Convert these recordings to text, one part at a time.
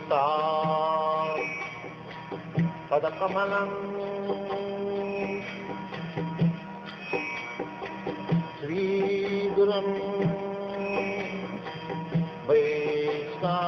Gita Padakamalam Sri Gurum Vaishnavāṃ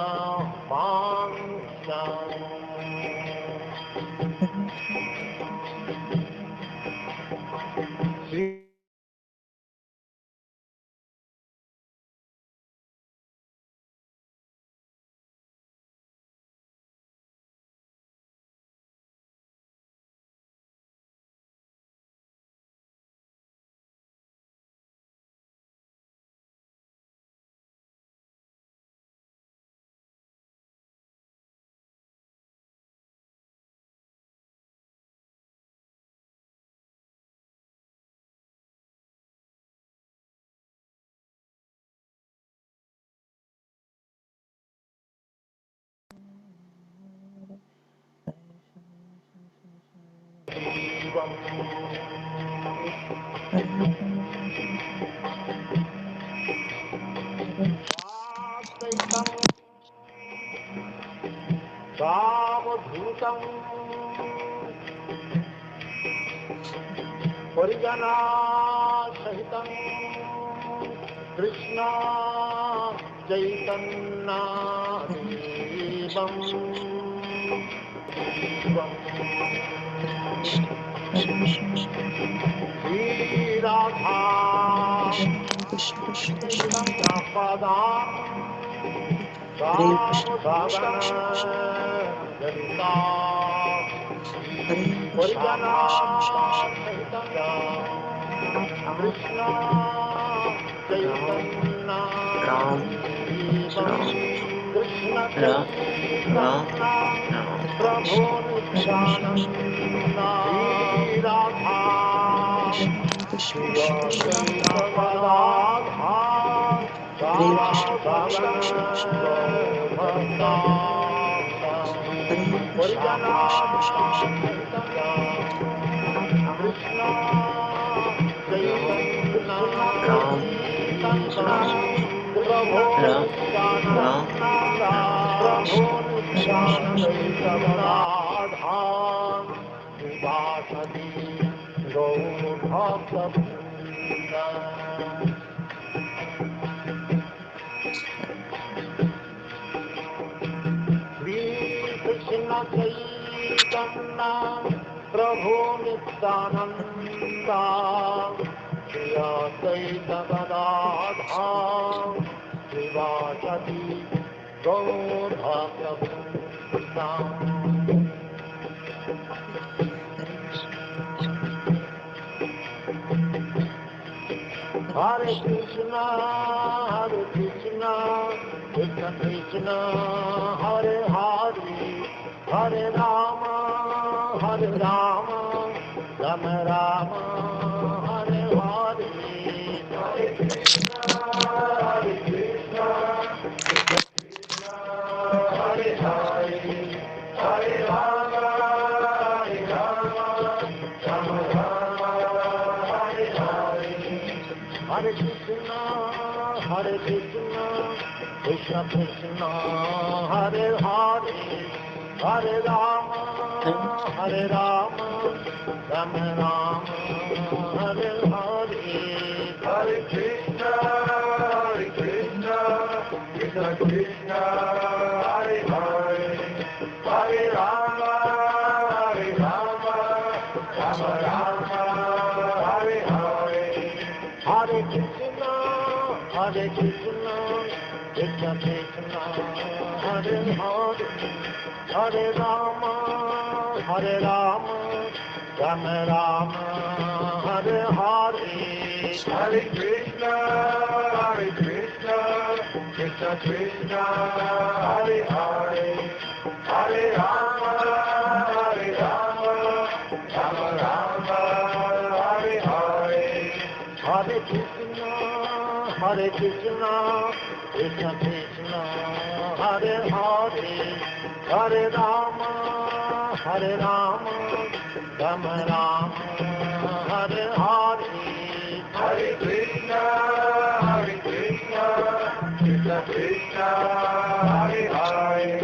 Sāvadhūtam Parijana Sahitam Krishna Chaitanya Devam Shri Radha Pada Sāvadhana Janita Parijana Krishna Chaitanya Krishna Chaitanya Prabhu Nityananda Radha Krishna Radha Krishna Chaitanya Prabhu Nityananda Shri Advaita Gadadhara Srivasati Gaur Bhakta Hare Krishna Krishna Krishna Hare Hare Hare Rama Rama Rama Hare Hare Hare Krishna Krishna Hare Hare Hare Rama Rama Rama Hare Hare Hare Krishna Krishna Krishna Hare Hare Hare Rama Rama Rama Hare Hare Hare Krishna Krishna Krishna Hare Hare Hare Rama Rama Rama Hare Hare Hare Krishna Krishna Krishna Krishna Hare Hare Hare Rama Rama Rama Hare Hare Hare Krishna Krishna Krishna Hare Hare Hare Rama Rama Rama Hare Hare Hare Krishna Krishna Krishna Hare Hare Hare Rama Rama Rama Hare Hare Hare Krishna Krishna Krishna Hare Hare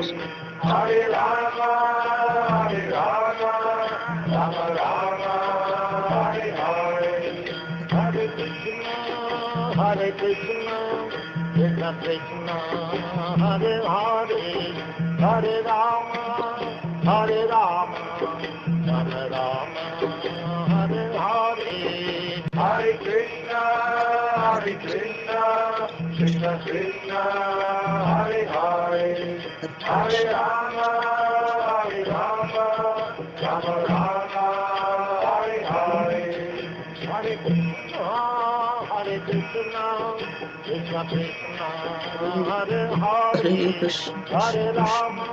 Hare Krishna, Krishna Krishna, Hare Hare, Hare Rama, Hare Rama, Rama Rama, Hare Hare. Hare Krishna, Krishna Krishna, Hare Hare, Hare Rama, Rama Rama, Hare Hare. Hare Krishna, Krishna Krishna, Hare Hare, Hare Rama,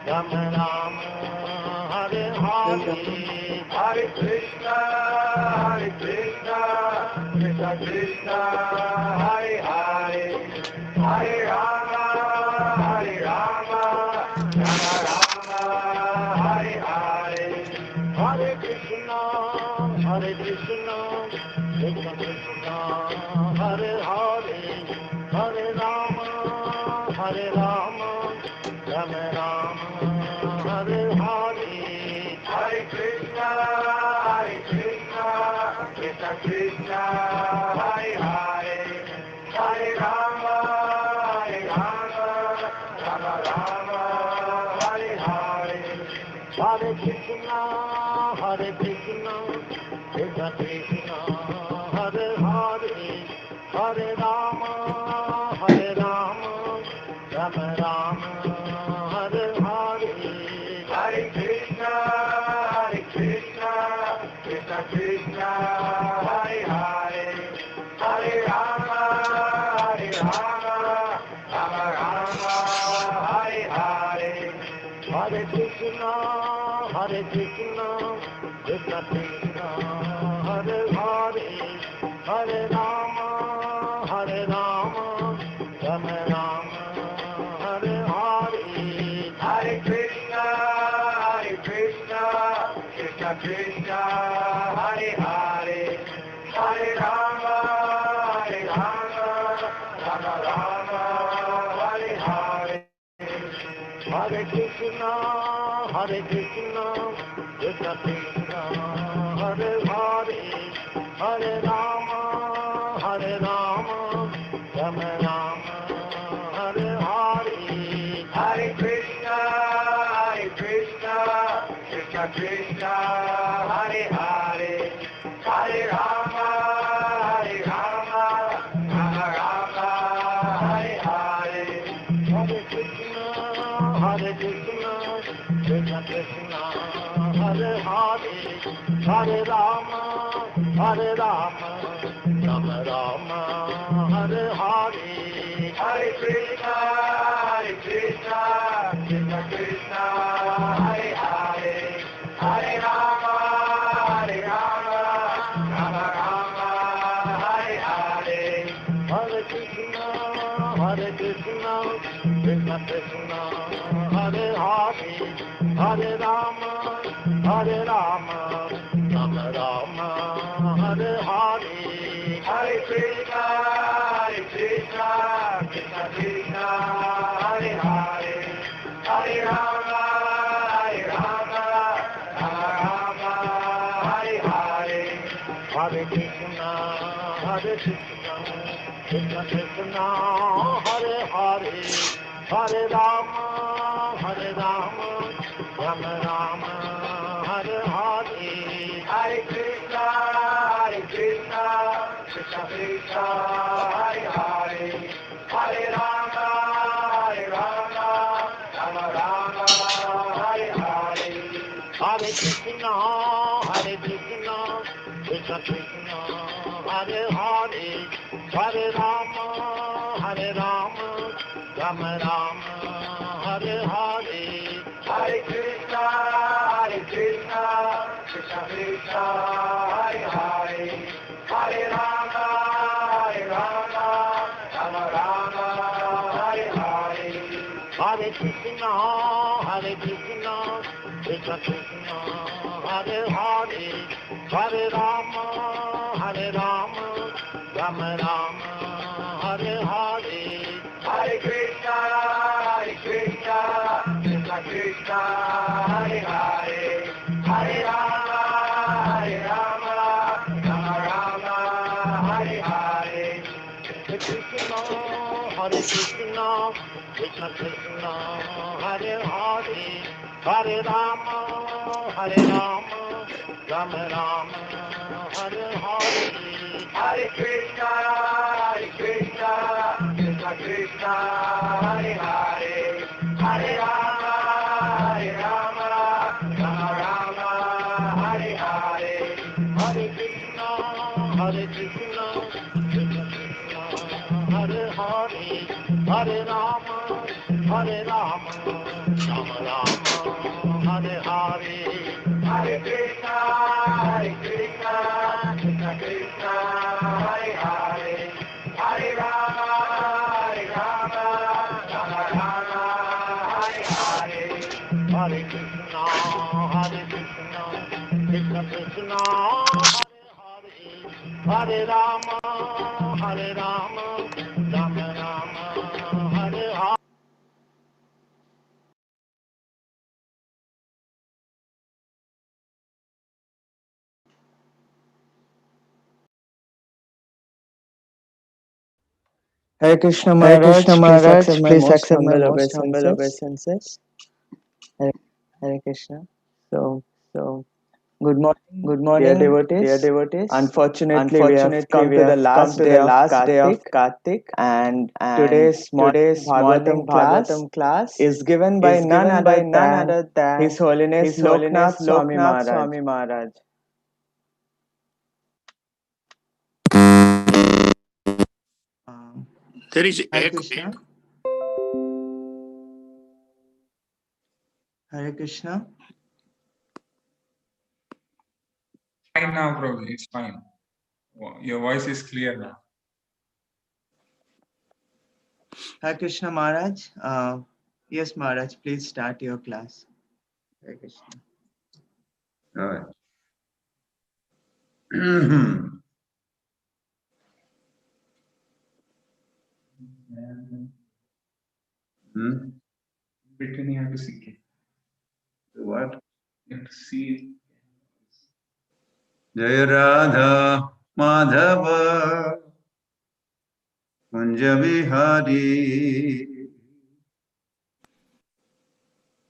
Rama Rama, Hare Hare. Hare Krishna, Krishna Krishna, Hare Hare, Hare Rama, Rama Rama, Hare Hare. Hare Krishna, Krishna Krishna, Hare Hare, Hare Rama, Rama Rama, Hare Hare. Hare Krishna, Krishna Krishna, Hare Hare, Hare Rama, Rama Rama, Hare Hare. Hare Krishna, Krishna Krishna, Hare Hare, Hare Rama, Rama Rama, Hare Hare. Hare Krishna, Krishna Krishna, Hare Hare, Hare Rama, Rama Rama, Hare Hare. Hare Krishna, Krishna Krishna, Hare Hare, Hare Rama, Rama Rama, Hare Hare. Hare Krishna, Krishna Krishna, Hare Hare, Hare Rama, Rama Rama, Hare Hare. Hare Krishna, Krishna Krishna, Hare Hare, Hare Rama, Rama Rama, Hare Hare. Hare Krishna, Krishna Krishna, Hare Hare, Hare Rama, Rama Rama, Hare Hare. Hare Krishna, Krishna Krishna, Hare Hare, Hare Rama, Rama Rama, Hare Hare. Hare Krishna, Krishna Krishna, Hare Hare, Hare Rama, Rama Rama, Hare Hare. Hare Krishna, Krishna Krishna, Hare Hare, Hare Rama, Rama Rama, Hare Hare. Hare Krishna, Krishna Krishna, Hare Hare, Hare Rama, Rama Rama, Hare Hare. Hare Krishna, Krishna Krishna, Hare Hare, Hare Rama, Rama Rama, Hare Hare. Hare Krishna, Krishna Krishna, Hare Hare, Hare Rama, Rama Rama, Hare Hare. Hare Krishna, Krishna Krishna, Hare Hare, Hare Rama, Rama Rama, Hare Hare. Hare Krishna, Krishna Krishna, Hare Hare, Hare Rama, Rama Rama, Hare Hare. Hare Krishna, Krishna Krishna, Hare Hare, Hare Rama, Rama Rama, Hare Hare. Hare Krishna, Krishna Krishna, Hare Hare, Hare Rama, Rama Rama, Hare Hare, Krishna, Hare Krishna, Krishna Krishna, Hare Hare, Hare Rama, Rama Rama, Hare Hare, Hare Krishna, Krishna Krishna, Hare Hare, Hare Rama, Rama Rama, Hare Hare, Hare Krishna, Krishna Krishna, Hare Hare, Hare Rama, Rama Rama, Hare Hare, Hare Krishna, Krishna Krishna, Hare Hare, Hare Rama, Rama Rama, Hare Hare, Hare Krishna, Krishna Krishna, Hare Rama, Rama Rama, Hare Hare. Hare Krishna Hare Maharaj, Krishna Maharaj, please most accept my humble most humble obeisances. obeisances. Hare Krishna. So, Good morning, good dear morning, devotees. dear devotees. Unfortunately, we have come to the last day of Kartik, and today's morning morning Bhagavatam class is given by none other than than His Holiness Lokanātha Swāmī Maharaj. Maharaj. There is Hare Krishna. Hare Krishna. Fine now, Prabhu. It's fine. Your voice is clear now. Hare Krishna Maharaj. Yes, Maharaj, please start your class. Hare Krishna. All right. Between you have to see. What? You have to see. Jaya Radha Madhava Kunja Vihari.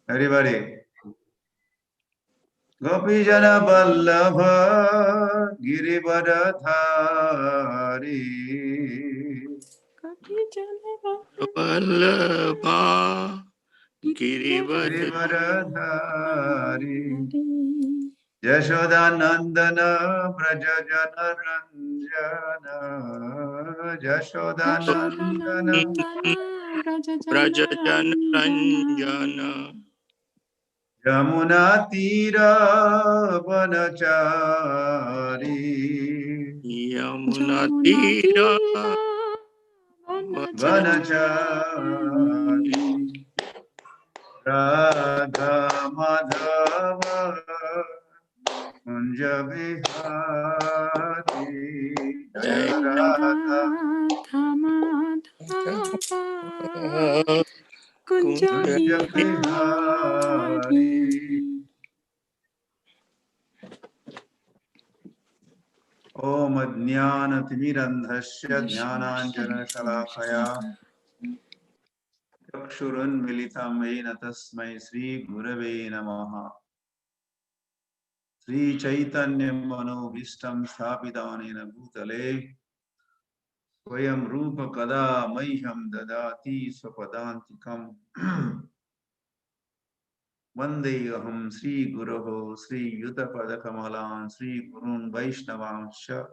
Everybody. Gopi Jana Vallabha Girivardhari. Vallabha Girivardhari. Yashodanandana Brajajana Ranjana. Yashodanandana Brajajana Ranjana Yamuna Tira Vanachari. Yamuna Tira Vanachari. Radha Madhava Kunja Vihari. Jaya Radha Kunja Vihari. Om Ajnana-timirandhasya Jnananjana-shalakaya Chakshurunmilitam Yena Tasmai Sri Gurave Namaha. Sri Chaitanya Manobhishtam Sthapitanena Bhutale Swayam Rupa Kada Mahyam Dadati Swapadantikam Vandeham Sri Guroho Sri Yutapadakamalan Sri Gurun Vaishnavansha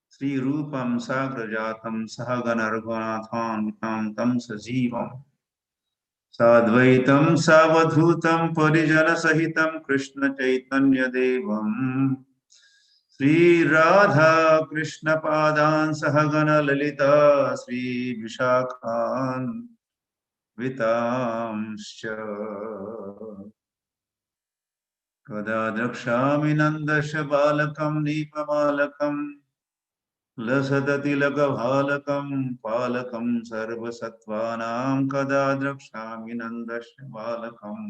Sri Rupam Sagrajatam Sahagana Raghunathan Vitam Tam Sajivam Sadvaitam Savadhutam Parijana Sahitam Krishna Chaitanya Devam Sri Radha Krishna Padan Sahagana Lalita Sri Vishakhan Vitamscha Kada Drakshami Nandasha Balakam Nipamalakam लसदतिलकभालकं पालकं सर्वसत्त्वानां कदा द्रक्ष्यामि नन्दस्य बालकम्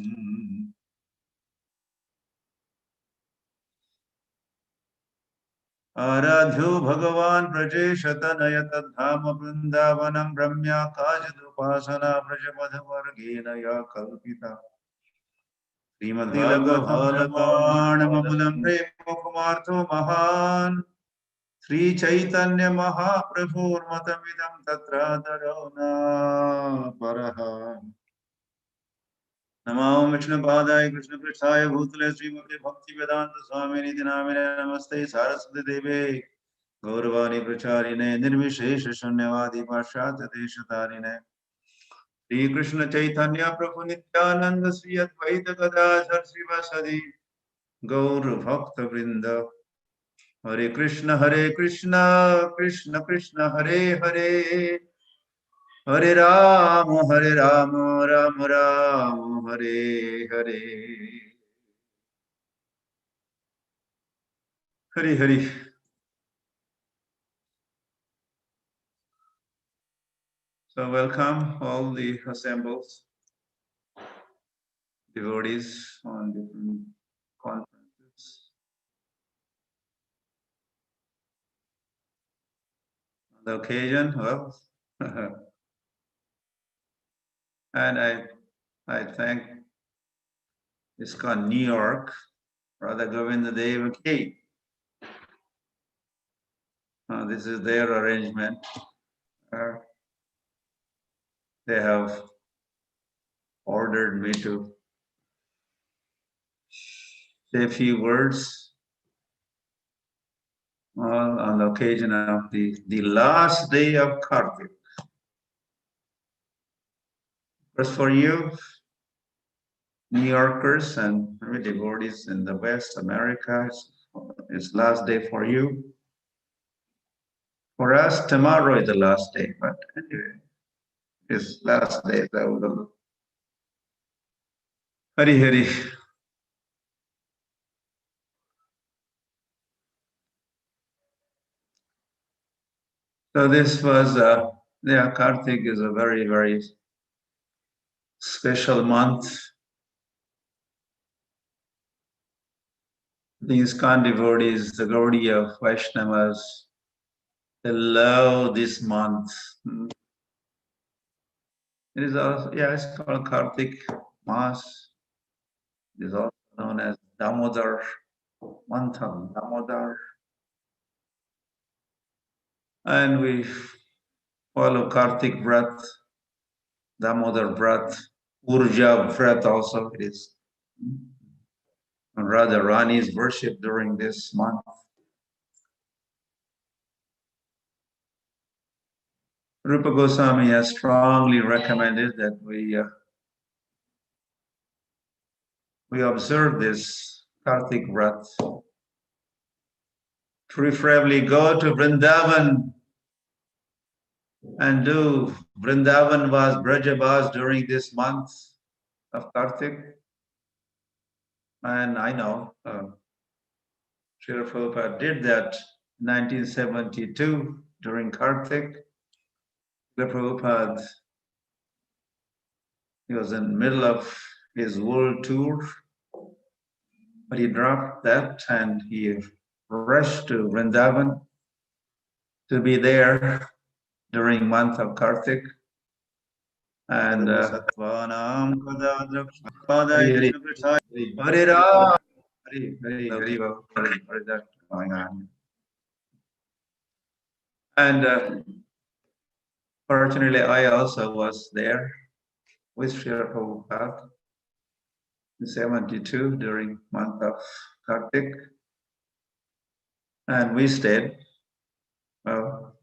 Aradhyo Bhagavan Prajeshatanaya Tadhama Vrindavanam Brahmya Kajadupasana Prajapadhavargena Ya Kalpita Śhrīmad-Bhāgavatam Prema Mahan Sri Chaitanya Mahaprabhur-matamidam tatra darona paraha. Namo Vishnu Padaya Krishna Prishthaya Bhutale Srimati Bhakti Vedanta Swāmī Nidhi Namine Namaste Saraswati Deve Gauravani Pracharine Nirvishesha Shunyavadi Paśyatya Deshatarine Sri Krishna Chaitanya Prabhu Nityananda Sri Advaita Gadadhar Srivasadi Gaur Bhakta Vrinda Hare Krishna, Krishna Krishna, Hare Hare, Hare Rama, Rama Rama, Hare Hare. Hare Hare. So welcome all the assembled devotees on different conferences. On the occasion, well, and I thank ISKCON New York, Radha Govinda Deva K. This is their arrangement. They have ordered me to say a few words on the occasion of the last day of Kartik. First for you, New Yorkers and devotees in the West America, it's last day for you. For us, tomorrow is the last day, but anyway, it's last day. Hari Hari. So this was, Kartik is a very, very special month. These ISKCON devotees, the Gaudiya Vaishnavas, they love this month. It is also, it's called Kartik Mas. It is also known as Damodar, month of Damodar. And we follow Kartik Vrat, Damodar Vrat, Urja Vrat also it is. And Radha Rani's worship during this month. Rupa Goswami has strongly recommended that we observe this Kartik Vrat. Preferably go to Vrindavan and do Vrindavan Vas, Brajavas during this month of Kartik. And I know Srila Prabhupada did that in 1972 during Kartik. Srila Prabhupada, he was in the middle of his world tour, but he dropped that and he rushed to Vrindavan to be there during month of Kartik. And Hare Rama, going on. And fortunately, I also was there with Srila Prabhupada in 72 during month of Kartik. And we stayed, well,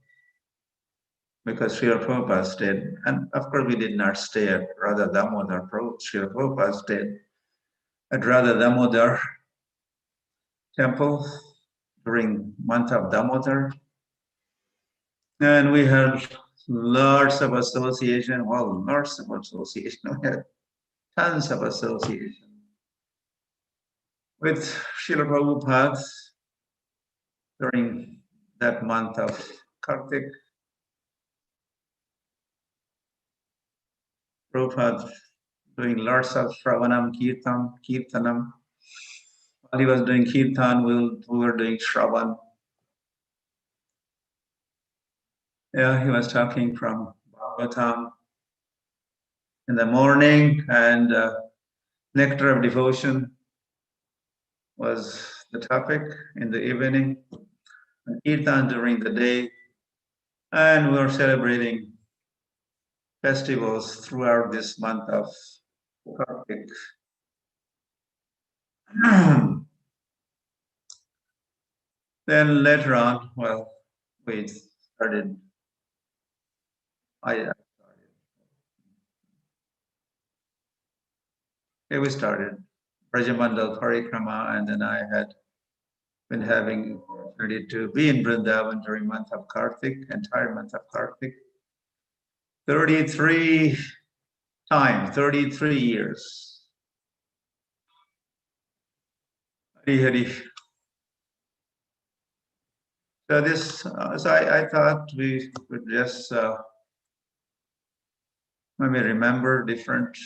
because Srila Prabhupada stayed. And of course, we did not stay at Radha Damodar. Srila Prabhupada stayed at Radha Damodar temple during month of Damodar. And we had lots of association, well, lots of association. We had tons of association with Srila Prabhupada during that month of Kartik. Prabhupada doing lots of Shravanam, Kirtanam. While he was doing Kirtan, we were doing Shravan. Yeah, he was talking from Bhagavatam in the morning, and nectar of devotion was the topic in the evening, and kirtan during the day, and we're celebrating festivals throughout this month of Kartik. Then later on, well, we started. We started Brajamandal Pūrṇimā, and then I had been having opportunity to be in Vrindavan during month of Kartik, entire month of Kartik. 33 times, 33 years. Hari Hari. So this, so I thought we would just maybe remember different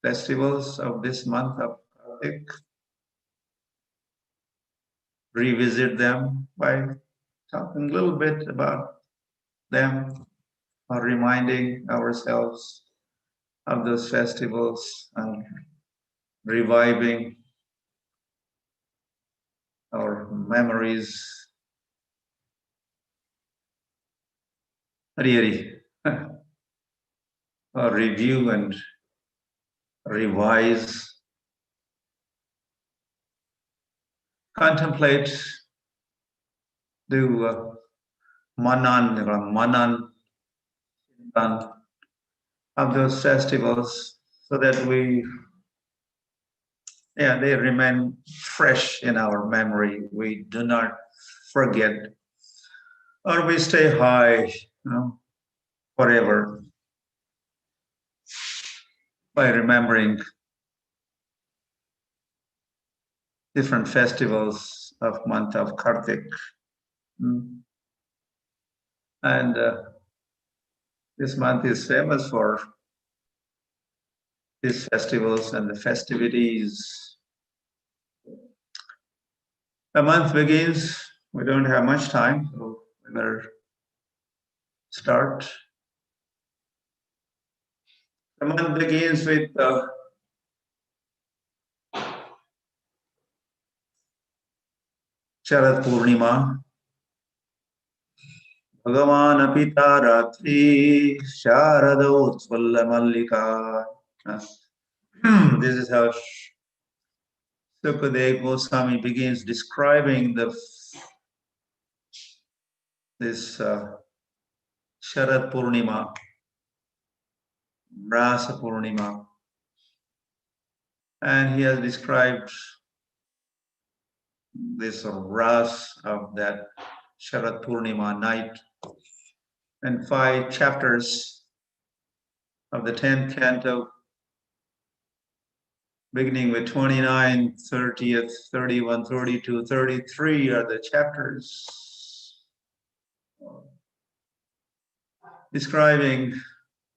festivals of this month of Kartik, revisit them by talking a little bit about them, or reminding ourselves of those festivals and reviving our memories. Hari Hari. Or review and revise, contemplate, do manan of those festivals, so that they remain fresh in our memory. We do not forget, or we stay high, forever by remembering different festivals of month of Kartik. And this month is famous for these festivals and the festivities. The month begins, we don't have much time, so we better start. The month begins with Śhrīmad-Bhāgavatam. Bhagavan Pita Ratri Sharado Mallika. This is how Sukadeva Goswami begins describing this Sharad Pūrṇimā, Rasa Pūrṇimā. And he has described this Rasa of that Sharad Pūrṇimā night, and 5 chapters of the 10th canto, beginning with 29, 30th, 31, 32, 33 are the chapters describing,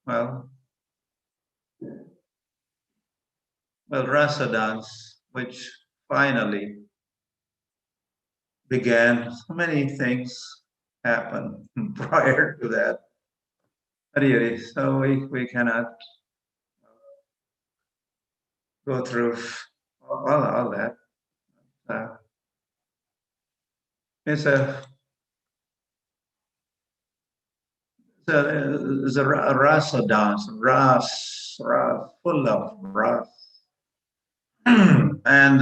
well, Rasa dance, which finally began. So many things happened prior to that. So we cannot go through all that. It's a rasa dance, full of ras. And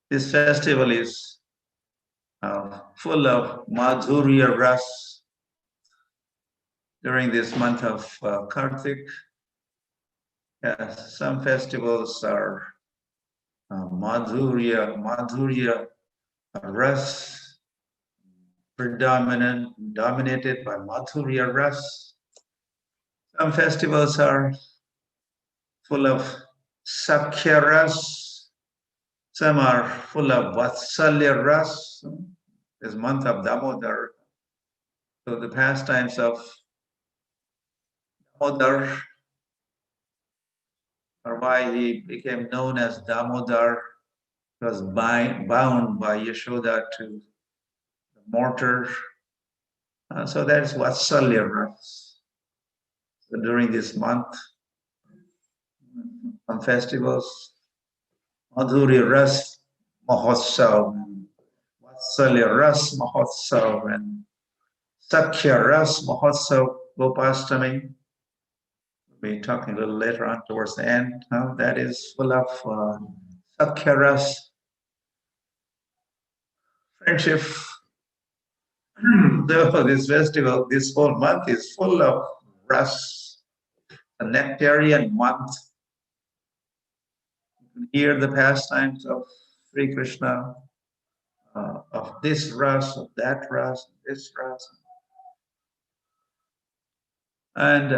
this festival is full of madhurya ras during this month of Kartik. Yes, some festivals are madhurya ras, dominated by madhurya ras. Some festivals are full of sakhya ras. Some are full of vatsalya ras. This month of Damodar. So the pastimes of Damodar, or why he became known as Damodar, was bound by Yashoda to the mortar So that's Vatsalya Ras. So during this month, on festivals, Madhurya Ras Mahotsav, Vatsalya Ras Mahotsav, and Sakhya Ras Mahotsav Gopastami. We'll be talking a little later on towards the end. That is full of Sakhya Ras, friendship. Therefore, this festival, this whole month is full of ras, a nectarian month. You can hear the pastimes of Sri Krishna, of this ras, of that ras, this ras. And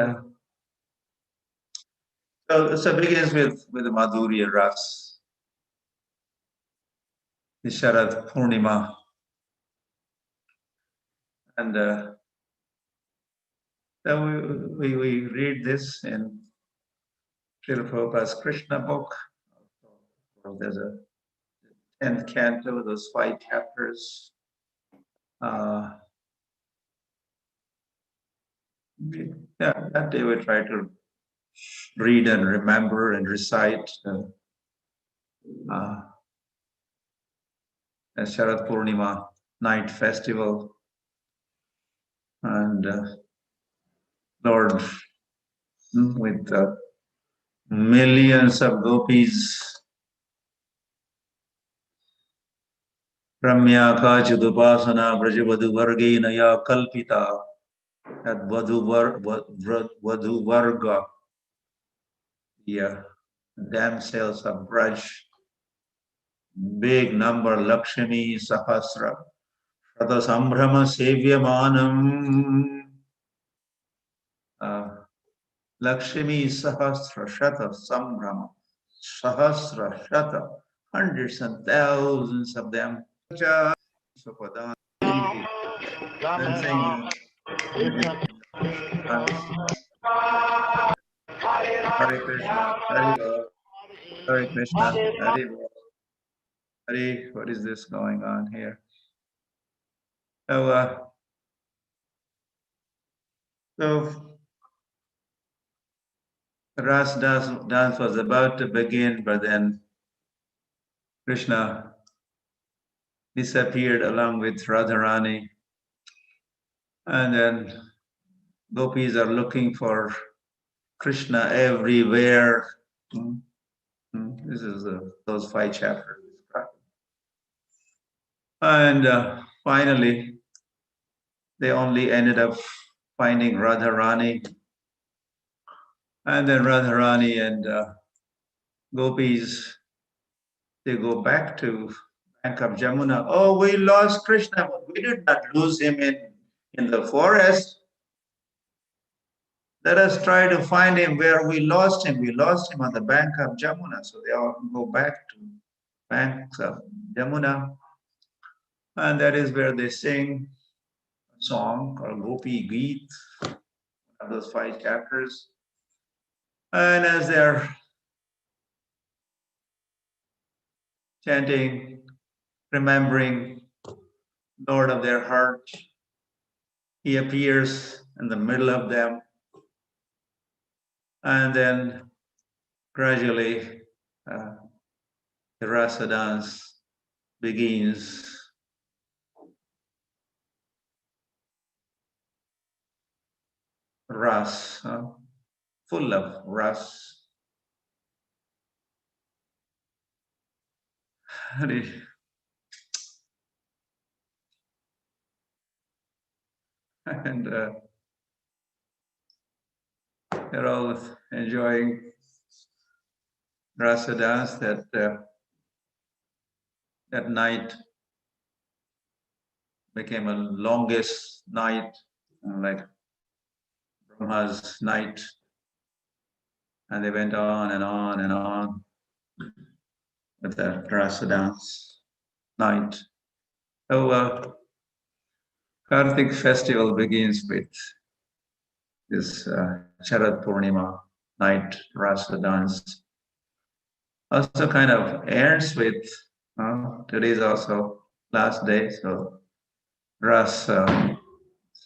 so it begins with the Madhurya Ras, the Śhrīmad-Bhāgavatam. And so we read this in Srila Prabhupada's Krishna book. There's a 10th canto, those 5 chapters. That day we try to read and remember and recite a Śhrīmad-Bhāgavatam night festival. And Lord, with millions of gopis, Ramya Kachidupasana Brajavadu Vargena Ya Kalpita, at Vadhu Varga, the damsels of Braj, big number, Lakshmi Sahasra, Shata Sambrahma Sevyamanam, Lakshmi Sahasra, Shata Sambrahma, Sahasra, Shata, hundreds and thousands of them. Hare Krishna, Hare Krishna, Hare. Hare, what is this going on here? So the Ras dance was about to begin, but then Krishna disappeared along with Radharani. And then gopis are looking for Krishna everywhere. This is those 5 chapters. And finally, they only ended up finding Radharani. And then Radharani and gopis, they go back to bank of Jamuna. Oh, we lost Krishna, but we did not lose him in the forest. Let us try to find him where we lost him. We lost him on the bank of Jamuna. So they all go back to banks of Jamuna. And that is where they sing a song called Gopi Geet, one of those 5 chapters. And as they're chanting, remembering Lord of their heart, he appears in the middle of them. And then gradually the Rasa dance begins. Ras, full of ras. And they're all enjoying Rasa dance. That night became a longest night, like Brahma's night, and they went on and on and on with the Rasa dance night. So Kartik festival begins with this Śhrīmad-Bhāgavatam night Rasa dance. Also kind of ends with, today is also last day, so Rasa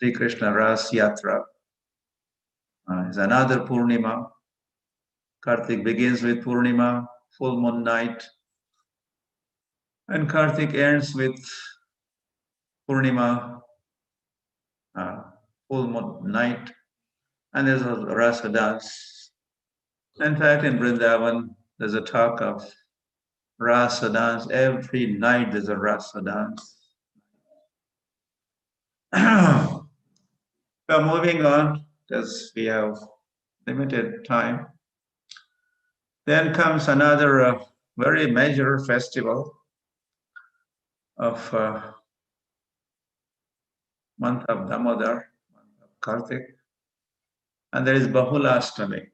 Sri Krishna Ras Yatra. Is another Pūrṇimā. Kartik begins with Pūrṇimā, full moon night, and Kartik ends with Pūrṇimā, full moon night, and there's a Rasa dance. In fact, in Vrindavan, there's a talk of Rasa dance. Every night there's a Rasa dance. So moving on, because we have limited time. Then comes another very major festival of month of Damodar, month of Kartik, and there is Bahulāśṭamī.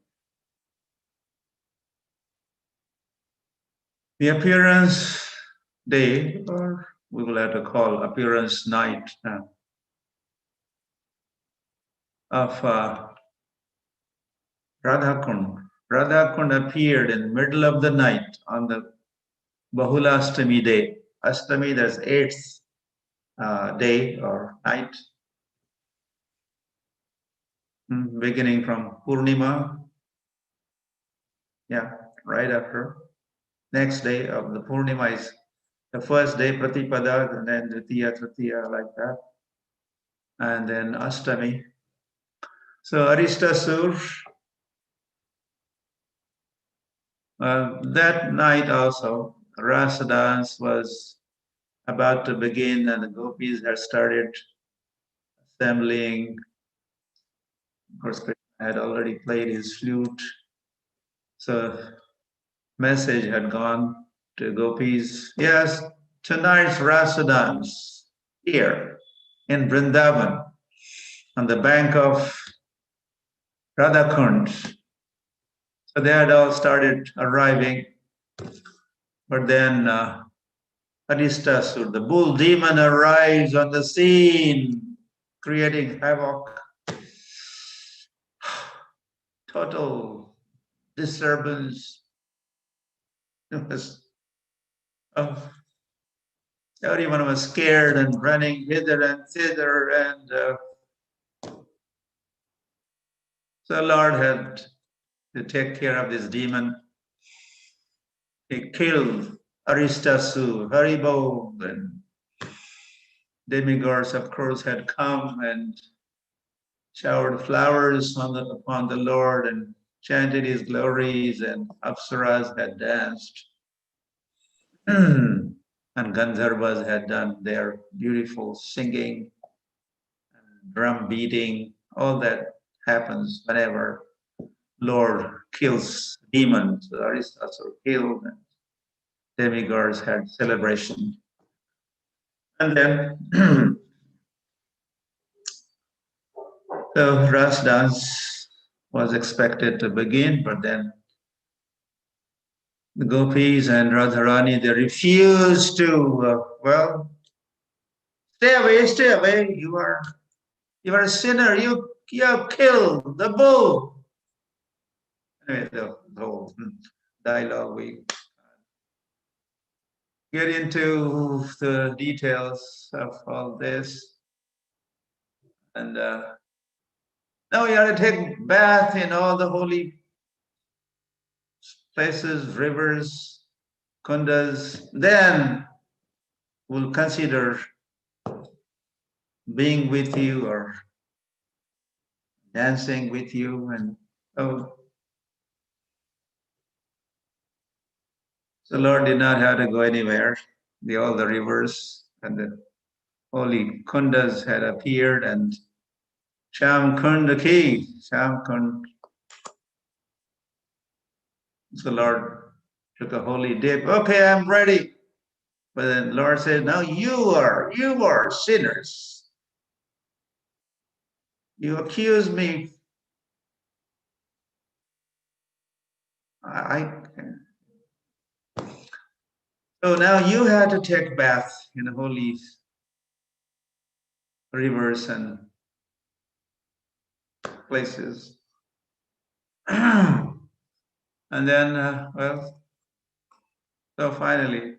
The appearance day, or we will have to call appearance night, of Radhakund. Radhakund appeared in the middle of the night on the Bahulāśṭamī day. Ashtami, that's 8th day or night, beginning from Pūrṇimā. Yeah, right after. Next day of the Pūrṇimā is the first day, Pratipada, and then Dvitiya, Tritiya, like that. And then Ashtami. So Aristasur, that night also, Rasa dance was about to begin and the gopis had started assembling. Of course, Krishna had already played his flute. So message had gone to gopis, yes, tonight's Rasa dance here in Vrindavan on the bank of Radhakund. So they had all started arriving, but then Aristasur, the bull demon, arrives on the scene, creating havoc, total disturbance. Everyone was scared and running hither and thither, and so Lord had to take care of this demon. He killed Aristasur, Haribo, and demigods, of course, had come and showered flowers upon the Lord and chanted his glories, and Apsaras had danced. And Gandharvas had done their beautiful singing, and drum beating. All that happens whenever Lord kills demons. Aristasur killed, and demigods had celebration. And then the Ras dance was expected to begin, but then the gopis and Radharani, they refused to, stay away, you are a sinner, you have killed the bull. Anyway, the whole dialogue, we get into the details of all this. And now we have to take bath in all the holy places, rivers, kundas. Then we'll consider being with you or dancing with you. And so Lord did not have to go anywhere. All the rivers and the holy kundas had appeared, and Sham Kund ki, Sham Kund. So Lord took a holy dip. Okay, I'm ready. But then Lord said, now you are sinners. You accuse me. So now you had to take bath in the holy rivers and places. And then, so finally,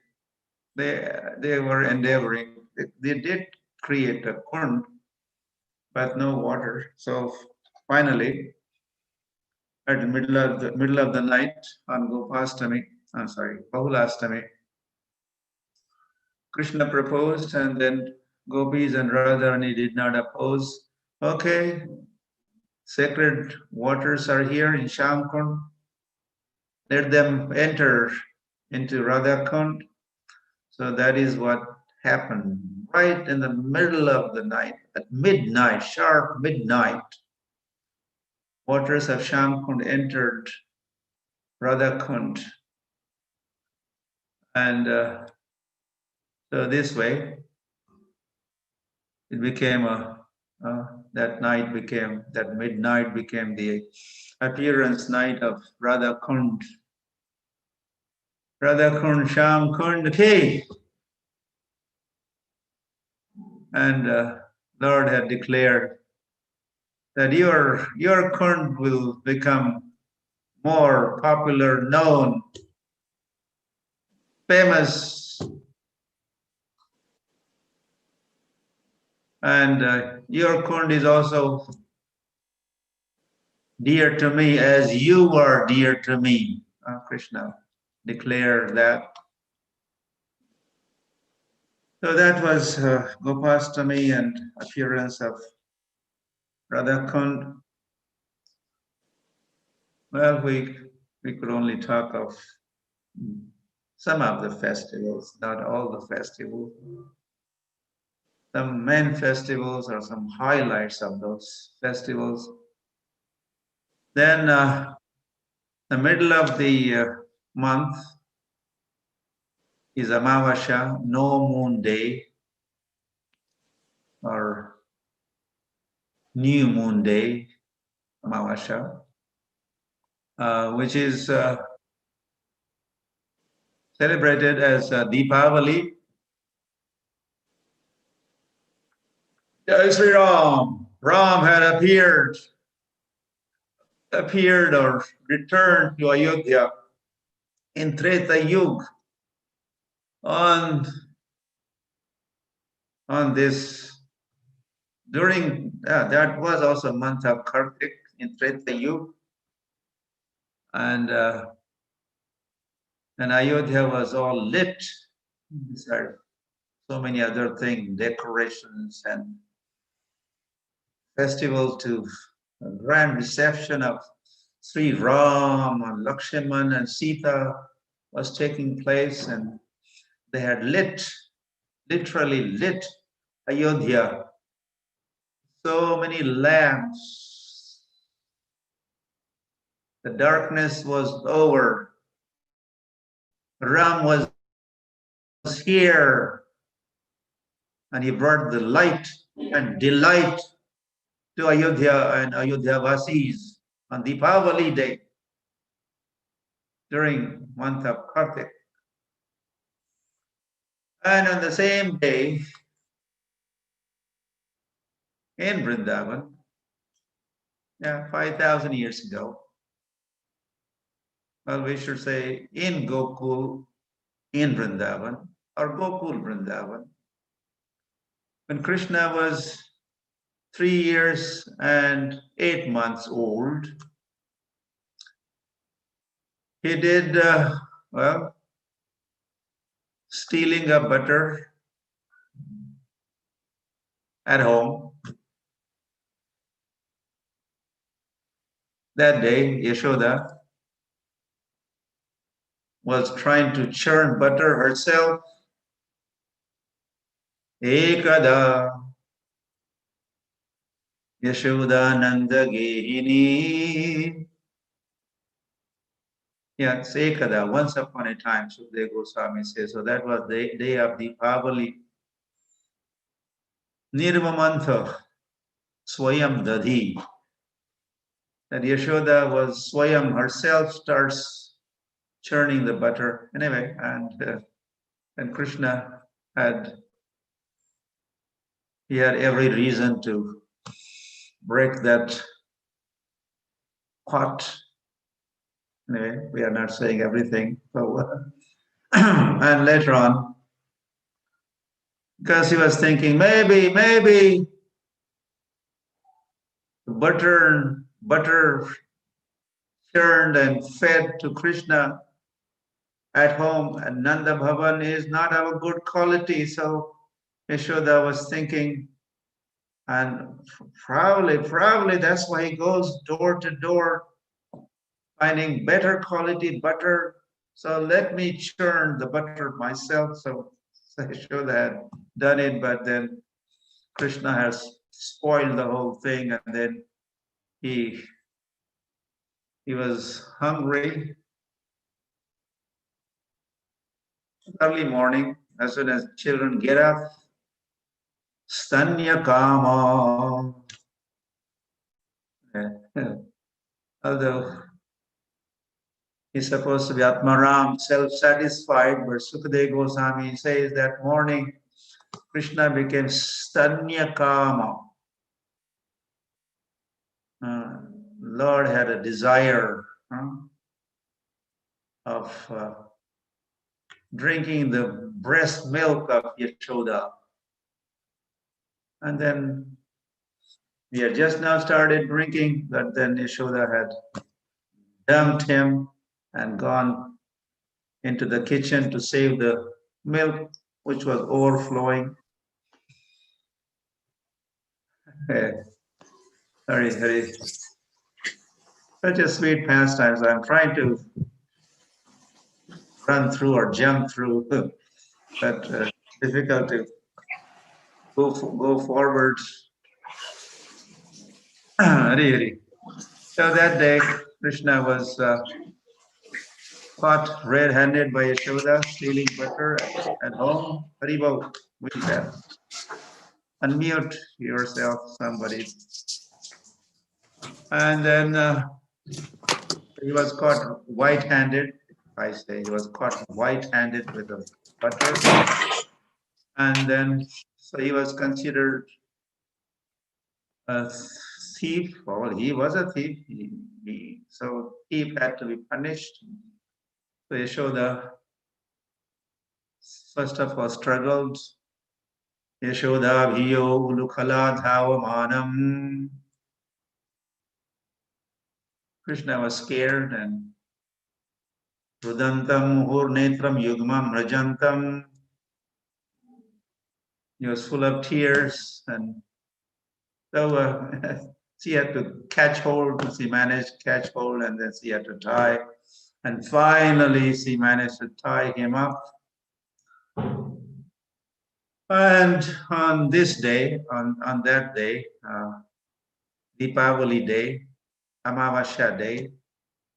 they were endeavoring. They did create a kund, but no water. So finally, at the middle of the night on Bahulastami, Krishna proposed, and then Gopis and Radharani did not oppose. Okay, sacred waters are here in Shamkund. Let them enter into Radhakund. So that is what happened right in the middle of the night, at midnight, sharp midnight. Waters of Shamkund entered Radhakund. And so this way, it became that midnight became the appearance night of Radhakund. Radhakund, Shamkund, okay. And Lord had declared that your Kund will become more popular, known, famous, and your Kund is also dear to me as you are dear to me. Krishna declared that. So that was Gopastami and appearance of Radhakund. Well, we could only talk of some of the festivals, not all the festivals. Some main festivals or some highlights of those festivals. Then the middle of the month is Amavasya, no moon day, or new moon day, Amavasya, which is celebrated as Deepavali. Jai Sri Ram. Ram had appeared or returned to Ayodhya in Treta Yuga on this, during that was also month of Kartik in Treta Yuga, and Ayodhya was all lit. These are so many other things, decorations and festival to a grand reception of Sri Ram and Lakshman and Sita was taking place, and they had literally lit Ayodhya. So many lamps. The darkness was over. Ram was here, and he brought the light and delight to Ayodhya and Ayodhya Vasis on Deepavali day during month of Kartik. And on the same day in Vrindavan, 5,000 years ago, well, we should say in Gokul, in Vrindavan, or Gokul Vrindavan, when Krishna was 3 years and 8 months old, he did, stealing of butter at home. That day, Yashoda was trying to churn butter herself. Ekada Yashoda Nanda Gehini. Yeah, it's Ekada, once upon a time, Sukadeva Goswami says. So that was the day of Deepavali. Nirmamantha Swayam Dadhi. That Yashoda was Swayam herself starts churning the butter. Anyway, and Krishna had every reason to break that pot. Anyway, we are not saying everything. So, and later on, because he was thinking maybe butter churned and fed to Krishna at home, and Nanda Bhavan is not of a good quality. So Yashoda was thinking, and probably that's why he goes door to door finding better quality butter. So let me churn the butter myself. So Yashoda had done it, but then Krishna has spoiled the whole thing, and then he was hungry. Early morning, as soon as children get up, Stanya Kama. Although he's supposed to be Atmaram, self-satisfied, but Sukadeva Goswami says that morning Krishna became Stanya Kama. Lord had a desire of drinking the breast milk of Yashoda. And then we had just now started drinking, but then Yashoda had dumped him and gone into the kitchen to save the milk, which was overflowing. Very, such a sweet pastime. So I'm trying to run through or jump through, but difficult to go forward. Really. So that day, Krishna was caught red-handed by Yashoda, stealing butter at home. Haribol, with that. Unmute yourself, somebody. And then he was caught white-handed. I say he was caught white-handed with the butter. And then, so he was considered a thief. Well, he was a thief. So thief had to be punished. So Yashoda, first of all, struggled. Yashoda bhiyo Lokanātha manam. Krishna was scared and Rudantam Pūrṇimā yugmam rajantam. He was full of tears, and so she had to catch hold. She managed to catch hold, and then she had to tie. And finally, she managed to tie him up. And on this day, on that day, Deepavali day, Amavasya day,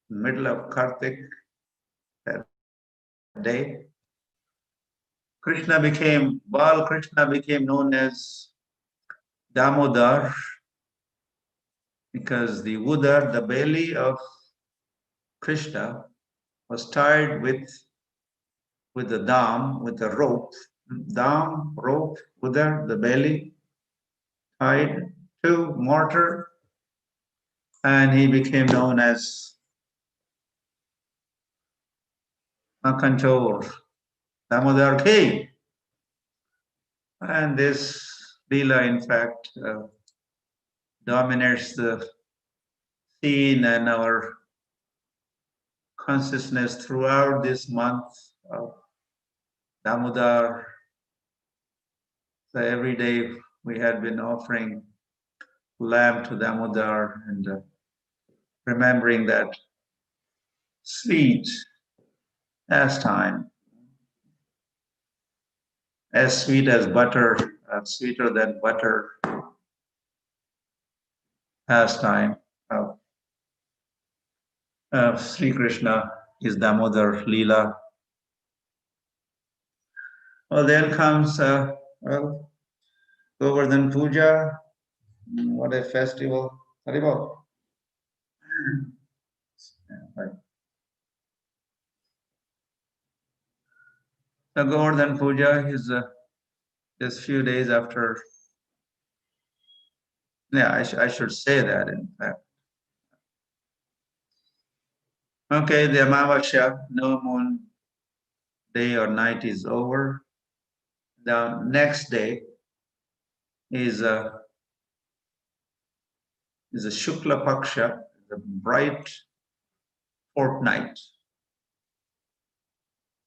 middle of Kartik, that day, Bal Krishna became known as Damodar, because the udar, the belly of Krishna, was tied with the dam, with a rope. Dam, rope, udar, the belly, tied to mortar, and he became known as Akantor, Damodar K. And this Leela, in fact, dominates the scene and our consciousness throughout this month of Damodar. So every day we had been offering lamb to Damodar and remembering that sweet pastime, as sweet as butter, sweeter than butter pastime of Sri Krishna is Damodar Leela. Well, then comes Govardhan Puja. What a festival! Haribol. The Govardhan Puja is just few days after. Yeah, I should say that, in fact. Okay, the Amavasya, no moon day or night is over. The next day is is a Shukla Paksha, the bright fortnight.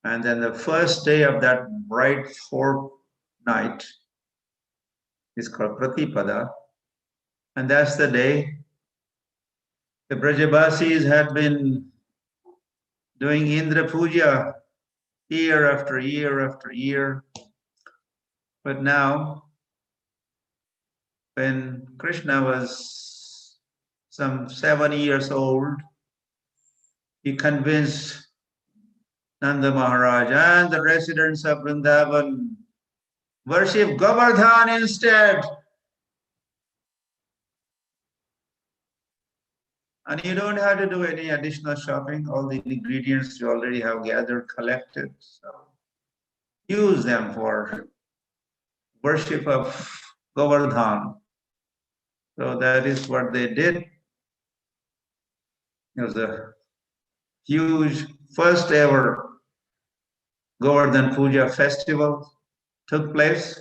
And then the first day of that bright fortnight is called Pratipada. And that's the day the Brajabasis had been doing Indra Puja year after year after year. But now, when Krishna was some 7 years old, he convinced Nanda Maharaj and the residents of Vrindavan worship Govardhan instead. And you don't have to do any additional shopping. All the ingredients you already have gathered, collected. So use them for worship of Govardhan. So that is what they did. It was a huge first ever Govardhan Puja festival took place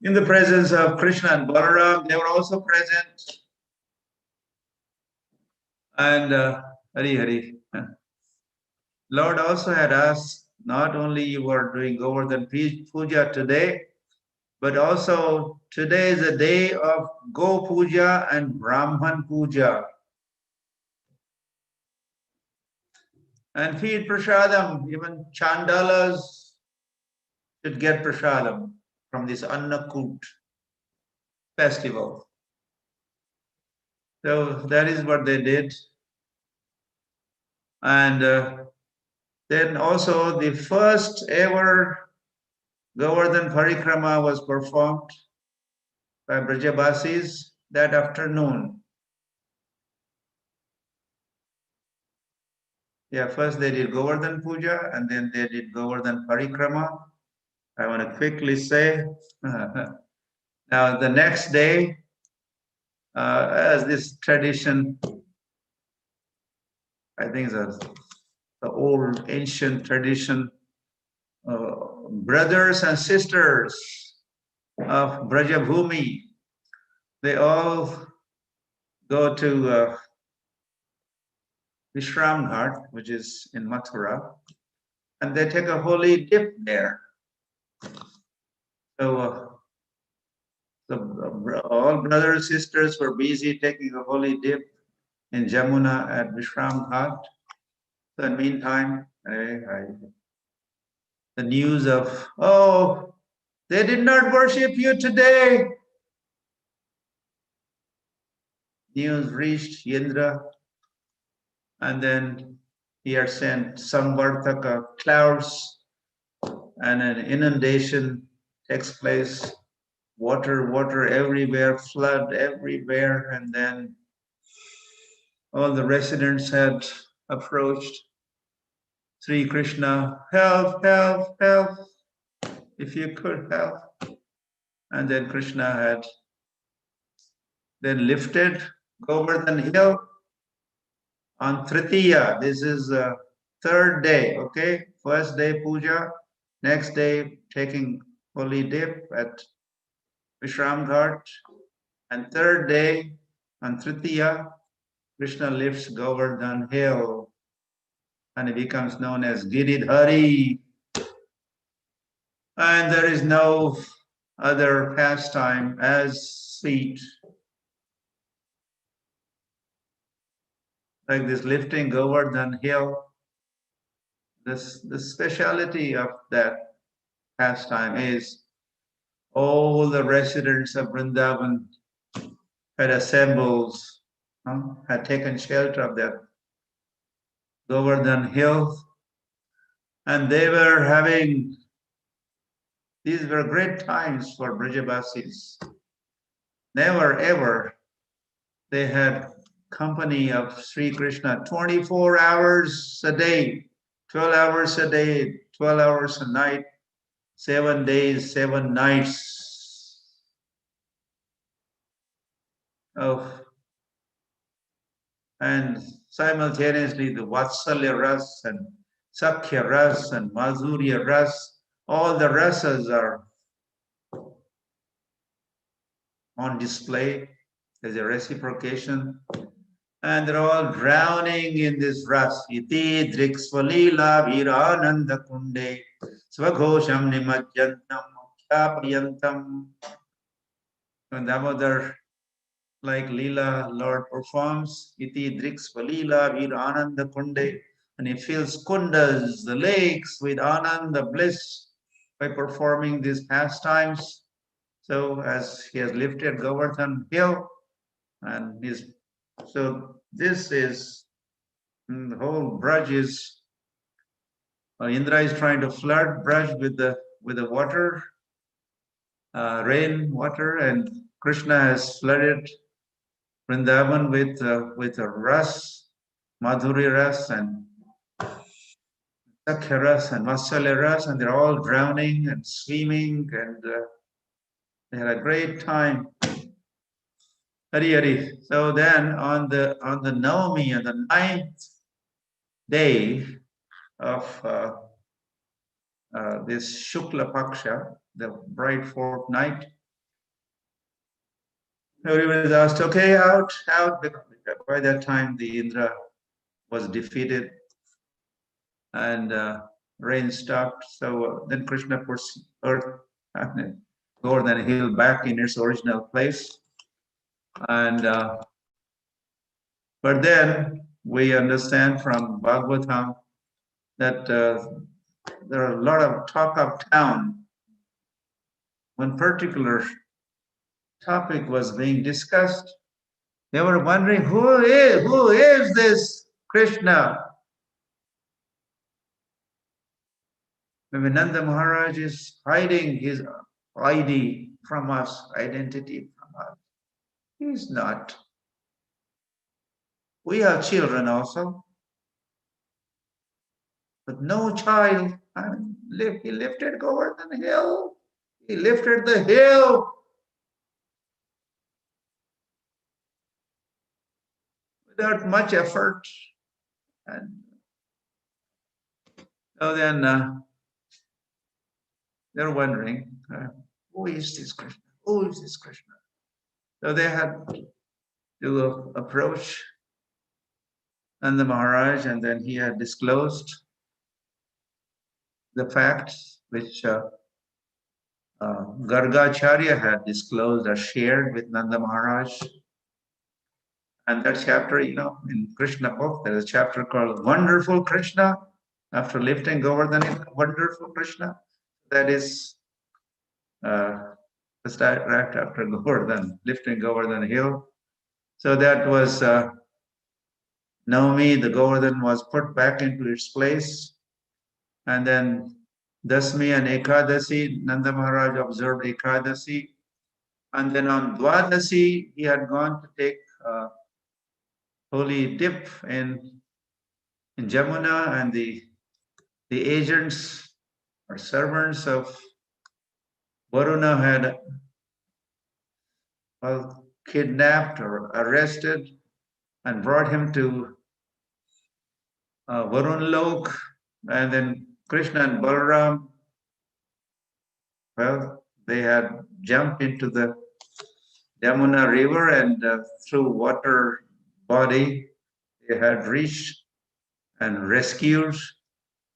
in the presence of Krishna and Balaram. They were also present. And Hari Hari. Lord also had asked, not only you are doing Govardhan Puja today, but also today is a day of Go Puja and Brahman Puja. And feed prasadam, even Chandalas should get prasadam from this Annakut festival. So that is what they did. And then also the first ever Govardhan Parikrama was performed by Brajabasis that afternoon. Yeah, first they did Govardhan Puja and then they did Govardhan Parikrama. I want to quickly say, now the next day, as this tradition, I think it's the old ancient tradition, brothers and sisters of Brajabhumi, they all go to Vishram-Ghat, which is in Mathura, and they take a holy dip there. So all brothers and sisters were busy taking a holy dip in Jamuna at Vishram-Ghat. So in the meantime, the news of, oh, they did not worship you today. News reached Indra, and then he had sent Samvartaka clouds, and an inundation takes place. Water everywhere, flood everywhere, and then all the residents had approached Sri Krishna, help, help, help, if you could help. And then Krishna had then lifted Govardhan Hill on Tritiya. This is the third day, okay? First day puja, next day taking holy dip at Vishram-Ghat, and third day on Tritiya, Krishna lifts Govardhan Hill and it becomes known as Giridhari. And there is no other pastime as sweet like this lifting Govardhan Hill. The speciality of that pastime is all the residents of Vrindavan had assembled, had taken shelter of that Govardhan Hill, and they were having, these were great times for Brajabasis. Never ever they had company of Sri Krishna 24 hours a day, 12 hours a day, 12 hours a night, 7 days, 7 nights. Oh, and simultaneously the Vatsalya Ras and Sakhya Ras and Madhurya Ras, all the rasas are on display. There's a reciprocation. And they're all drowning in this Rasa. Iti driksvalila virananda kunde svaghosham nimajyantam kyapayantam. When Damodar, like Leela, Lord performs, Iti driksvalila virananda kunde, and he fills kundas, the lakes, with ananda bliss by performing these pastimes. So as he has lifted Govardhan hill, and so this is the whole Braj is Indra is trying to flood Braj with the water, rain water, and Krishna has flooded Vrindavan with a ras, Madhuri ras, and Sakya ras, and Vatsalya ras, and they're all drowning and swimming, and they had a great time. Hari Hari. So then on the Navami, on the 9th day of this Shukla Paksha, the bright fourth night, everybody was asked, okay, out. By that time, the Indra was defeated and rain stopped. So then Krishna puts earth, Govardhan hill back in its original place. And but then we understand from Bhagavatam that there are a lot of talk of town. One particular topic was being discussed. They were wondering, who is this Krishna? Maybe Nanda Maharaj is hiding his ID from us, identity from us. He is not. We are children also. But no child. He lifted Govardhan hill. He lifted the hill without much effort. And so then they're wondering, who is this Krishna? Who is this Krishna? So they had to approach Nanda Maharaj, and then he had disclosed the facts which Gargacharya had disclosed or shared with Nanda Maharaj. And that chapter, in Krishna book, there is a chapter called Wonderful Krishna. After lifting Govardhan, Wonderful Krishna. That is right after Govardhan, lifting Govardhan hill. So that was Navami, the Govardhan was put back into its place. And then Dasmi and Ekadasi, Nanda Maharaj observed Ekadasi. And then on Dwadasi, he had gone to take holy dip in Jamuna, and the agents or servants of Varuna had kidnapped or arrested and brought him to Varun Lok, and then Krishna and Balaram, they had jumped into the Yamuna river, and through water body, they had reached and rescued.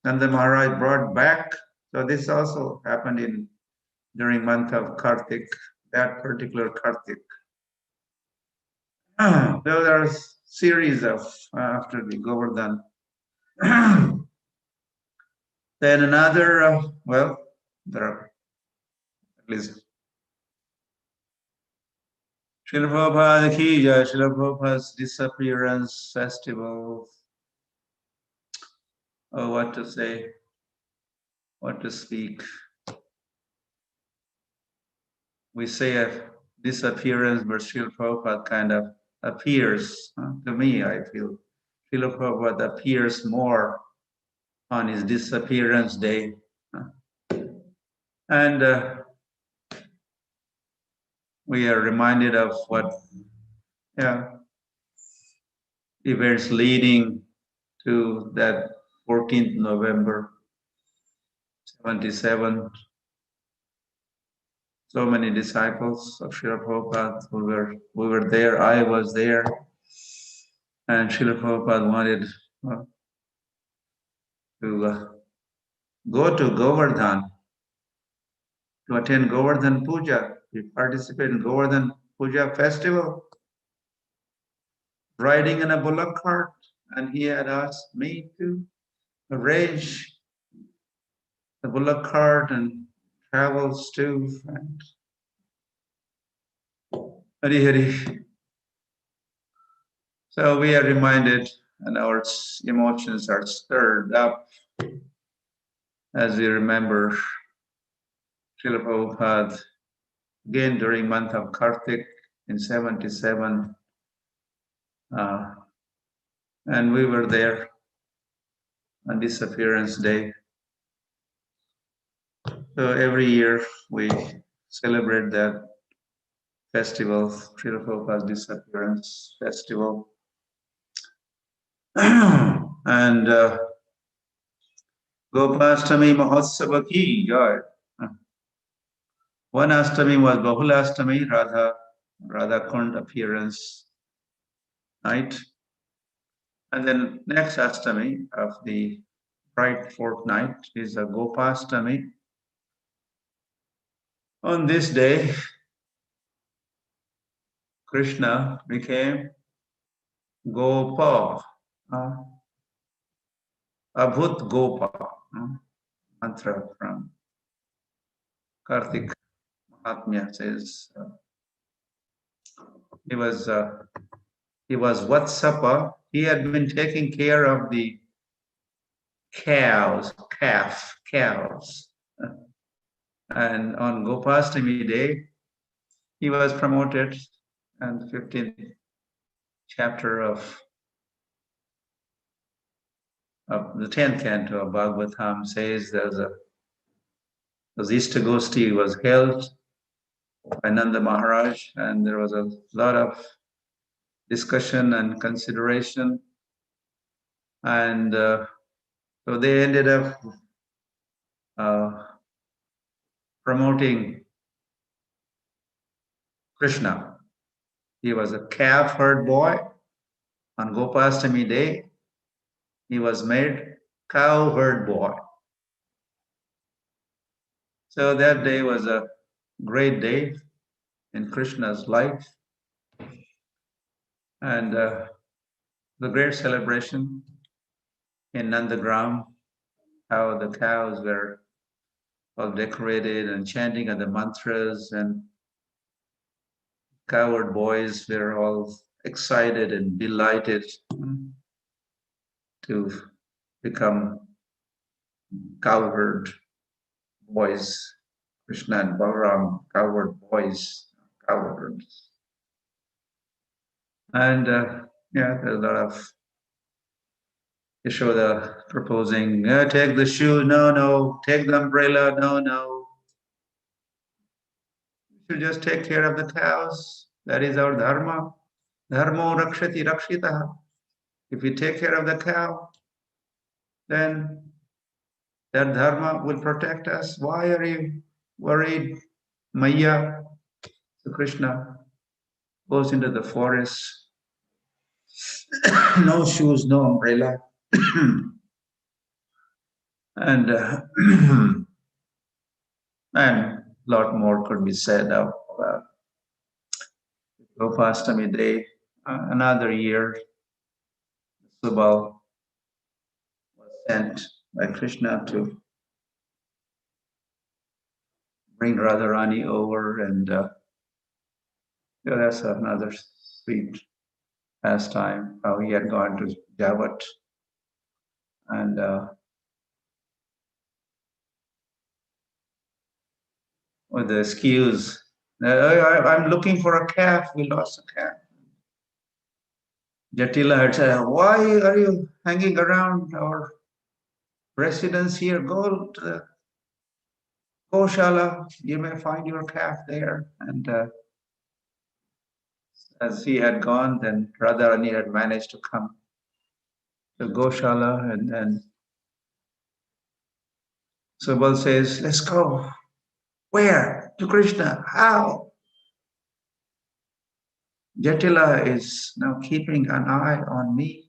Nanda Maharaj brought back. So this also happened during month of Kartik, that particular Kartik. There are a series of after the Govardhan. Then another, there are at least Srila Prabhupada ki jai, Srila Prabhupada's disappearance festival. Oh, what to say, what to speak. We say a disappearance, but Srila Prabhupada kind of appears. To me, I feel Srila Prabhupada appears more on his disappearance day. And we are reminded of what events leading to that 14th November 77. so many disciples of Srila Prabhupada. We were there, I was there, and Srila Prabhupada wanted to go to Govardhan to attend Govardhan Puja. We participate in Govardhan Puja festival, riding in a bullock cart, and he had asked me to arrange the bullock cart and travels too. And Hari Hari. So we are reminded, and our emotions are stirred up as we remember Srila Prabhupada again during month of Kartik in 77. And we were there on disappearance day. So every year we celebrate that festival, Srila Prabhupada's disappearance festival. And Gopastami Mahotsava ki joy. One Astami was Bahulastami, Radha Kund appearance night. And then next Astami of the bright fortnight is a Gopastami. On this day, Krishna became Gopa, Abhut Gopa, mantra from Kartik Mahatmya says he was Vatsapa. He had been taking care of the cows. And on Gopastami day, he was promoted, and the 15th chapter of the 10th canto of Bhagavatam says there's Ishtagosti was held by Nanda Maharaj, and there was a lot of discussion and consideration, and so they ended up promoting Krishna. He was a calf herd boy. On Gopastami day, he was made cow herd boy. So that day was a great day in Krishna's life, and the great celebration in Nandagram, how the cows were all decorated and chanting of the mantras, and cowherd boys were all excited and delighted to become cowherd boys. Krishna and Balaram, cowherd boys, cowherds. And yeah, there's a lot of Yashoda proposing, take the shoe, no, take the umbrella, no. We should just take care of the cows. That is our dharma. Dharmo rakshati rakshitaha. If we take care of the cow, then that dharma will protect us. Why are you worried, Maya? So Krishna goes into the forest. No shoes, no umbrella. And a lot more could be said about Gopastami day. Another year, Subal was sent by Krishna to bring Radharani over, and that's another sweet pastime, how he had gone to Javat, and with the excuse, I'm looking for a calf, we lost a calf. Jatila had said, why are you hanging around our residence here? Go to the Goshala, you may find your calf there. And as he had gone, then Radharani had managed to come to Goshala, and then Subal says, let's go. Where? to Krishna. How? Jatila is now keeping an eye on me.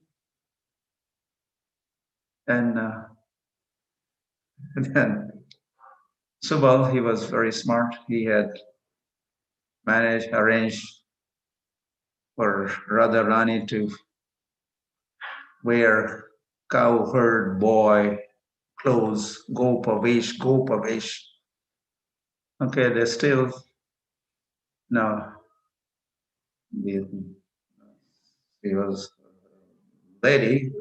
And then Subal, he was very smart. He had arranged for Radharani to wear cowherd boy clothes, gopavesh. Okay, they're still, no, he was lady,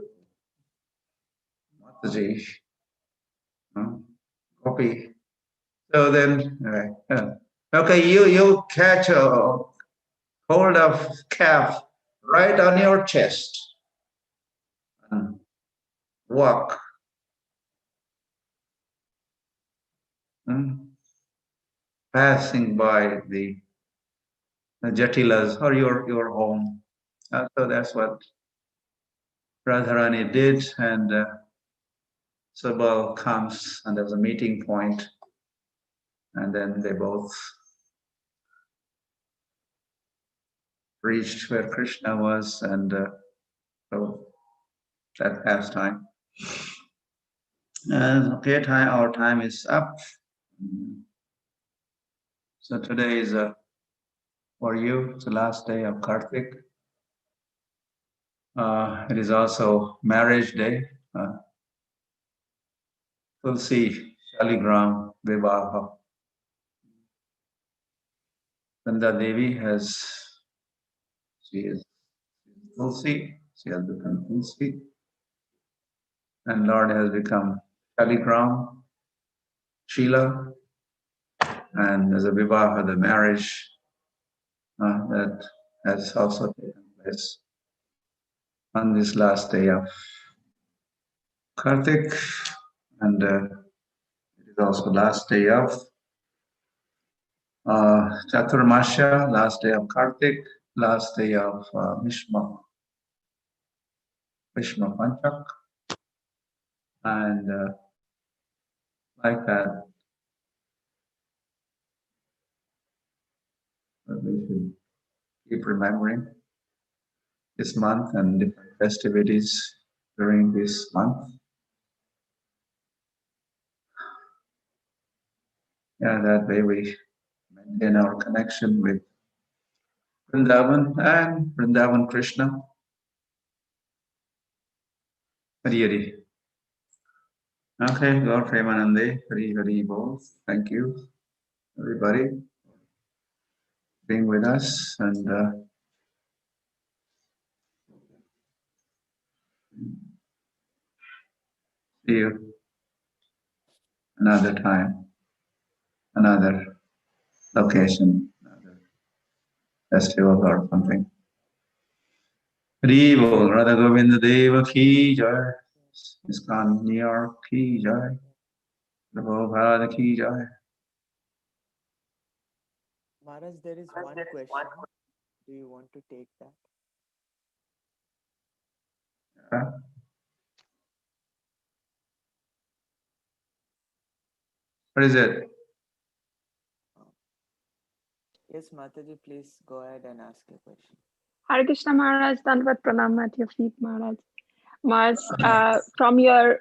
Mataji, Gopi. So then, okay, you catch a hold of calf right on your chest and walk. Passing by the Jatilas or your home. So that's what Radharani did, and Subal comes and there's a meeting point, and then they both reached where Krishna was, and so that pastime. Okay, our time is up. So today is for you, it's the last day of Kartik. It is also marriage day. Tulsi Shaligram Vivaha. Nanda Devi she is Tulsi, she has become Tulsi. And Lord has become Shaligram, Sheila. And as a Vivaha, the marriage that has also taken place on this last day of Kartik, and it is also last day of Chaturmasya, last day of Kartik, last day of Bhishma Panchak, and like that, we should keep remembering this month and different festivities during this month. Yeah, that way we maintain our connection with Vrindavan and Vrindavan Krishna. Hari Hari. Okay, Lord Premanande, Hari Hari Bol. Thank you, everybody, for being with us, and see you another time, another location, another festival or something. Hari Bol, Radha Govinda Deva Ki Jai, ISKCON New York Ki Jai, Prabhupada Ki Jai. Maharaj, there is one question. Do you want to take that? What is it? Yes, Mataji, please go ahead and ask your question. Hare Krishna Maharaj, Dandavat Pranam at your feet, Maharaj. Maharaj, from your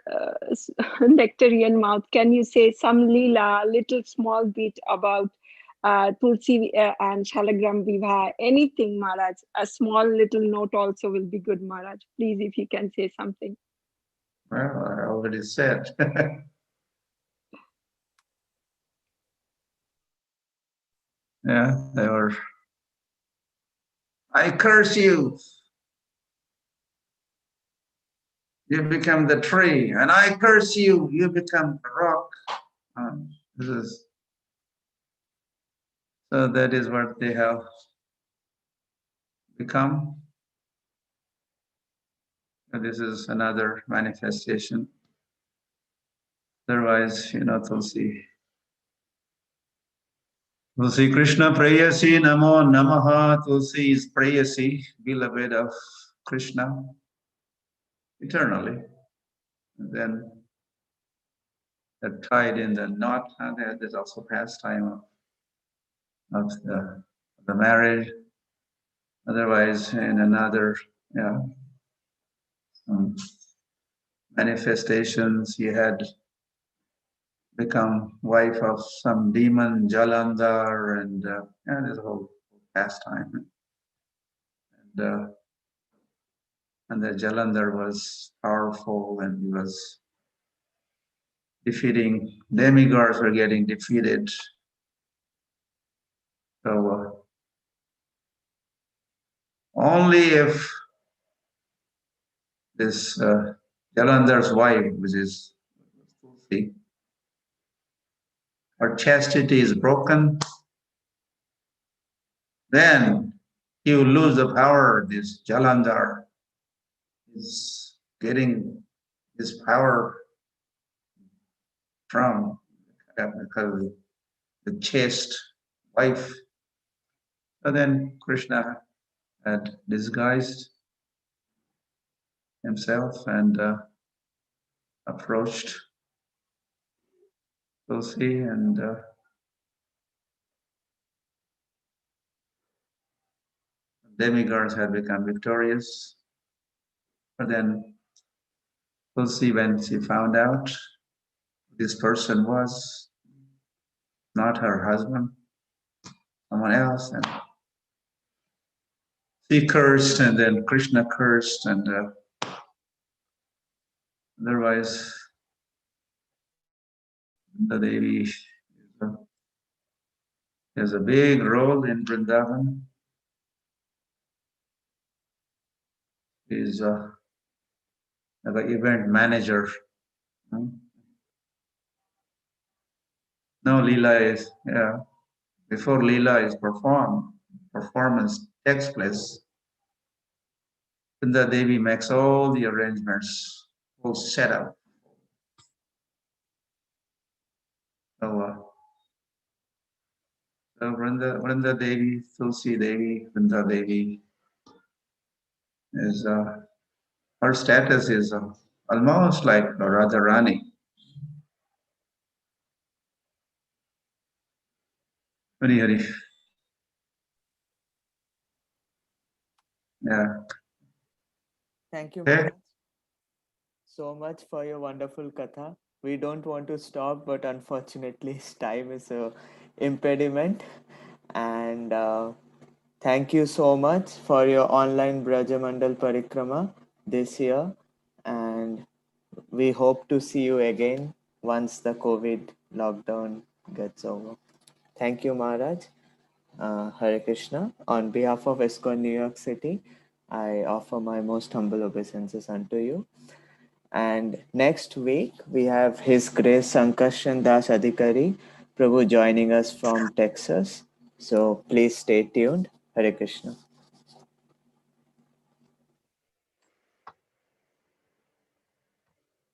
nectarian mouth, can you say some lila, little small bit about Tulsi and Shalagram Vivaha? Anything, Maharaj. A small little note also will be good, Maharaj. Please, if you can say something. Well, I already said. Yeah, they were. I curse you. You become the tree, and I curse you. You become the rock. So that is what they have become. And this is another manifestation. Otherwise, Tulsi. Tulsi Krishna Prayasi Namo Namaha. Tulsi is Prayasi, beloved of Krishna, eternally. And then they're tied in the knot, and there's also pastime of of the marriage. Otherwise, in another manifestations, he had become wife of some demon, Jalandhar, and this whole pastime. And the Jalandhar was powerful, and he was defeating demigods, were getting defeated. So only if this Jalandhar's wife, which is Tulsi, her chastity is broken, then he will lose the power. This Jalandhar is getting his power from because the chaste wife. So then Krishna had disguised himself and approached Tulsi, and demigods had become victorious. But then Tulsi, when she found out this person was not her husband, someone else, and she cursed, and then Krishna cursed, and otherwise the Devi has a big role in Vrindavan. Is like an event manager. No, Leela is, before Leela is performance takes place, the Devi makes all the arrangements, whole setup. So Vrinda Devi, Tulsi Devi, Vrinda Devi is, her status is almost like Radharani. Hari Hari. Yeah. Thank you, Okay. Maharaj, so much for your wonderful katha. We don't want to stop, but unfortunately, time is a impediment. And thank you so much for your online Brajamandal Parikrama this year. And we hope to see you again once the COVID lockdown gets over. Thank you, Maharaj. Hare Krishna. On behalf of ISKCON New York City, I offer my most humble obeisances unto you. And next week, we have His Grace Sankarshan Das Adhikari, Prabhu, joining us from Texas. So please stay tuned. Hare Krishna.